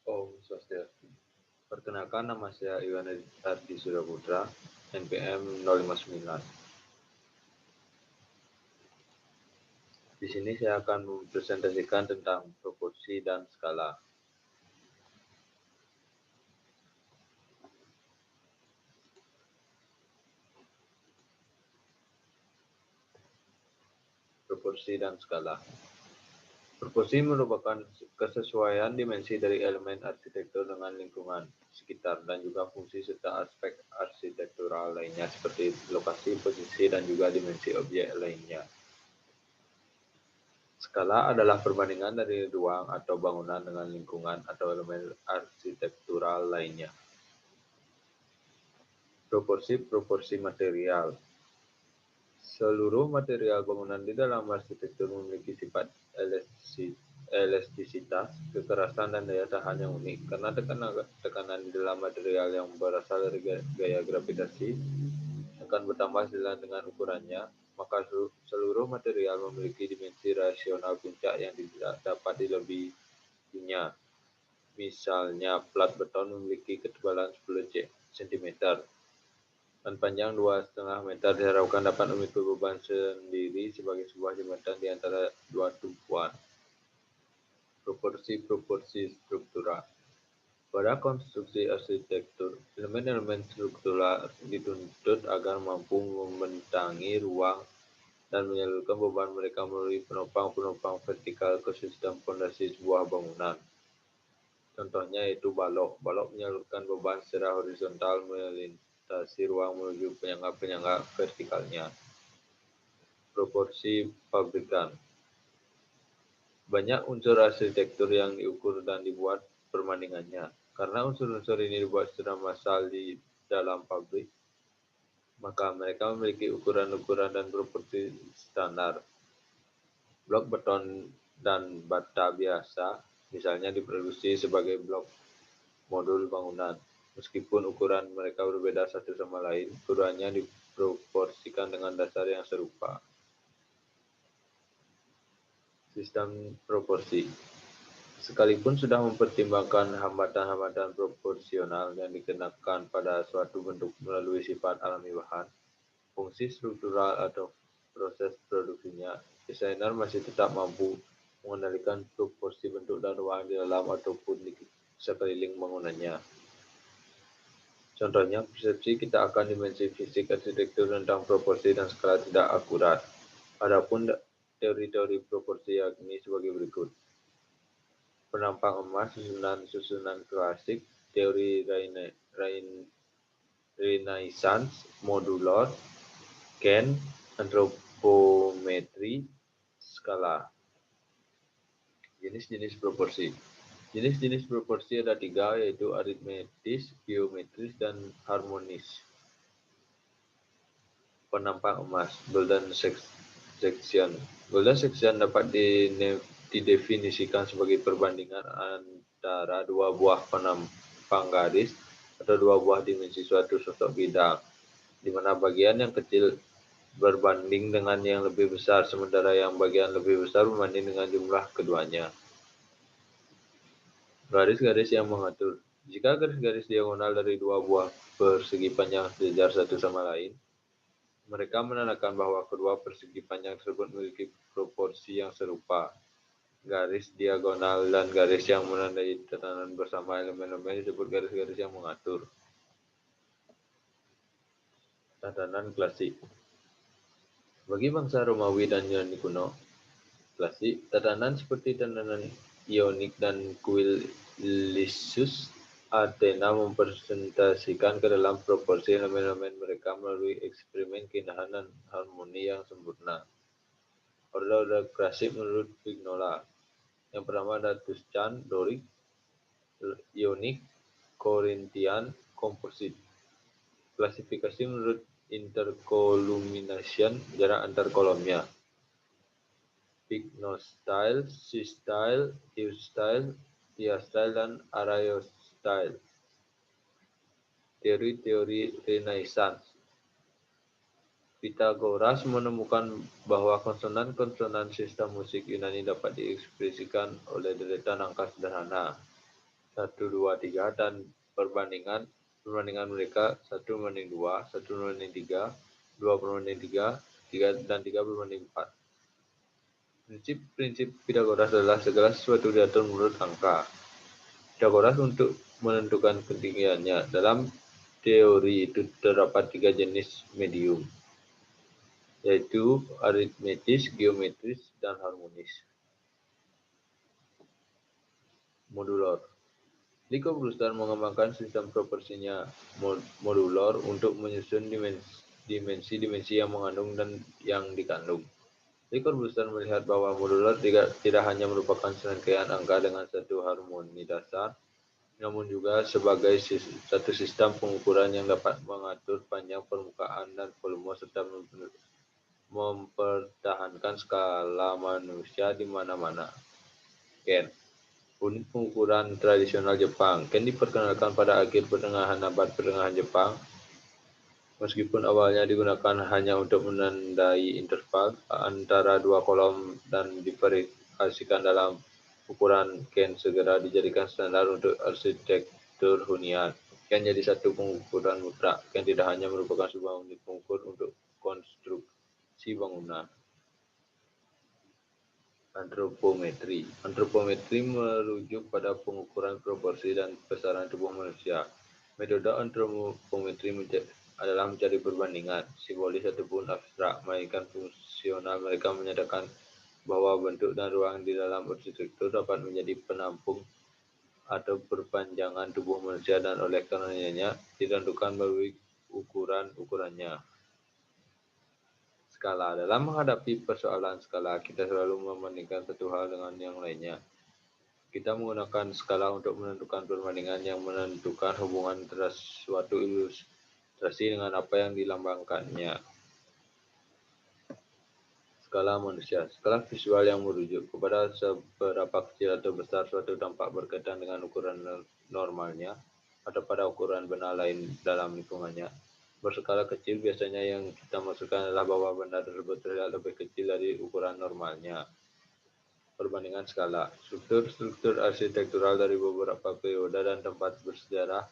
Om Swastiastu. Perkenalkan, nama saya Iwan Ardi Suryaputra, NPM 059. Di sini saya akan mempresentasikan tentang proporsi dan skala. Proporsi dan skala. Proporsi merupakan kesesuaian dimensi dari elemen arsitektur dengan lingkungan sekitar dan juga fungsi serta aspek arsitektural lainnya seperti lokasi, posisi, dan juga dimensi objek lainnya. Skala adalah perbandingan dari ruang atau bangunan dengan lingkungan atau elemen arsitektural lainnya. Proporsi material. Seluruh material bangunan di dalam arsitektur memiliki sifat elastisitas, kekerasan, dan daya tahan yang unik. Karena tekanan di dalam material yang berasal dari gaya gravitasi akan bertambah sejalan dengan ukurannya, maka seluruh material memiliki dimensi rasional puncak yang tidak dapat dilebihinya. Misalnya, plat beton memiliki ketebalan 10 cm dan panjang 2,5 meter diharapkan dapat memikul beban sendiri sebagai sebuah jembatan di antara dua tumpuan. Proporsi struktural. Pada konstruksi arsitektur, elemen-elemen struktural dituntut agar mampu membentangi ruang dan menyalurkan beban mereka melalui penopang-penopang vertikal ke sistem fondasi sebuah bangunan. Contohnya yaitu balok. Balok menyalurkan beban secara horizontal melintasi ruang menuju penyangga-penyangga vertikalnya. Proporsi pabrikan. Banyak unsur arsitektur yang diukur dan dibuat perbandingannya. Karena unsur-unsur ini dibuat secara massal di dalam pabrik, maka mereka memiliki ukuran-ukuran dan proporsi standar. Blok beton dan bata biasa misalnya diproduksi sebagai blok modul bangunan. Meskipun ukuran mereka berbeda satu sama lain, keduanya diproporsikan dengan dasar yang serupa. Sistem proporsi. Sekalipun sudah mempertimbangkan hambatan-hambatan proporsional yang dikenakan pada suatu bentuk melalui sifat alami bahan, fungsi struktural atau proses produksinya, desainer masih tetap mampu mengendalikan proporsi bentuk dan ruang di dalam ataupun di sekeliling bangunannya. Contohnya, persepsi kita akan dimensi fisik arsitektur tentang proporsi dan skala tidak akurat. Adapun teori-teori proporsi yakni sebagai berikut. Penampang emas, susunan klasik, teori Renaissance, modular, Kent, antropometri, skala. Jenis-jenis proporsi. Jenis-jenis proporsi ada 3, yaitu aritmetis, geometris, dan harmonis. Penampang emas, golden section. Golden section dapat didefinisikan sebagai perbandingan antara dua buah penampang garis atau dua buah dimensi suatu sosok bidang, di mana bagian yang kecil berbanding dengan yang lebih besar, sementara yang bagian lebih besar berbanding dengan jumlah keduanya. Garis-garis yang mengatur. Jika garis-garis diagonal dari dua buah persegi panjang sejajar satu sama lain, mereka menandakan bahwa kedua persegi panjang tersebut memiliki proporsi yang serupa. Garis diagonal dan garis yang menandai tatanan bersama elemen-elemen disebut garis-garis yang mengatur. Tatanan klasik. Bagi bangsa Romawi dan Yunani kuno, klasik, tatanan seperti tatanan Ionik dan kuil Lysius Athena mempresentasikan ke dalam proporsi elemen-elemen mereka melalui eksperimen keindahan dan harmoni yang sempurna. Order klasik menurut Vignola. Yang pertama ada Tuscan, Doric, Ionik, Corinthian, Composite. Klasifikasi menurut intercolumination, jarak antar kolomnya. Pycnostyle, C-style, U-style, Ia-style, dan Ariosto-style. Teori-teori Renaissance. Pythagoras menemukan bahwa konsonan-konsonan sistem musik Yunani dapat diekspresikan oleh deretan angka sederhana. 1, 2, 3 dan perbandingan mereka 1:2, 1:3, 2:3, 3 dan 3:4. Prinsip Pitagoras adalah segala sesuatu diatur menurut angka. Pitagoras untuk menentukan ketinggiannya. Dalam teori itu terdapat 3 jenis medium, yaitu aritmetis, geometris, dan harmonis. Modulor. Lee Corbusier mengembangkan sistem proporsinya modulor untuk menyusun dimensi-dimensi yang mengandung dan yang dikandung. Lee Corbusier melihat bahwa modulor tidak hanya merupakan serangkaian angka dengan satu harmoni dasar, namun juga sebagai satu sistem pengukuran yang dapat mengatur panjang permukaan dan volume serta mempertahankan skala manusia di mana-mana. Ken. Unit pengukuran tradisional Jepang. Ken diperkenalkan pada akhir pertengahan abad pertengahan Jepang. Meskipun awalnya digunakan hanya untuk menandai interval antara dua kolom dan diverifikasikan dalam ukuran Ken segera dijadikan standar untuk arsitektur hunian. Ken jadi satu pengukuran mutlak. Ken tidak hanya merupakan sebuah unit pengukur untuk konstruksi bangunan. Antropometri. Antropometri merujuk pada pengukuran proporsi dan besaran tubuh manusia. Metode antropometri adalah mencari perbandingan, simbolis ataupun abstrak, melainkan fungsional. Mereka menyatakan bahwa bentuk dan ruang di dalam arsitektur dapat menjadi penampung atau perpanjangan tubuh manusia dan oleh karenanya ditentukan melalui ukuran-ukurannya. Skala. Dalam menghadapi persoalan skala, kita selalu membandingkan satu hal dengan yang lainnya. Kita menggunakan skala untuk menentukan perbandingan yang menentukan hubungan antara suatu ilustrasi dengan apa yang dilambangkannya. Skala manusia. Skala visual yang merujuk kepada seberapa kecil atau besar suatu dampak berkaitan dengan ukuran normalnya atau pada ukuran benda lain dalam lingkungannya. Berskala kecil biasanya yang kita maksudkan adalah bahwa benda tersebut terlihat lebih kecil dari ukuran normalnya. Perbandingan skala. Struktur arsitektural dari beberapa periode dan tempat bersejarah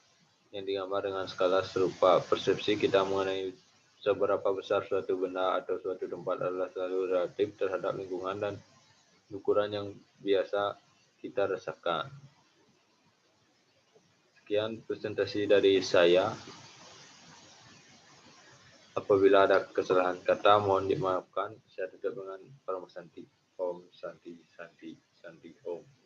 yang digambar dengan skala serupa. Persepsi kita mengenai seberapa besar suatu benda atau suatu tempat adalah selalu relatif terhadap lingkungan dan ukuran yang biasa kita rasakan. Sekian presentasi dari saya. Apabila ada kesalahan kata, mohon dimaafkan. Saya tutup dengan Parama Santi. Om Santi Santi Santi Om.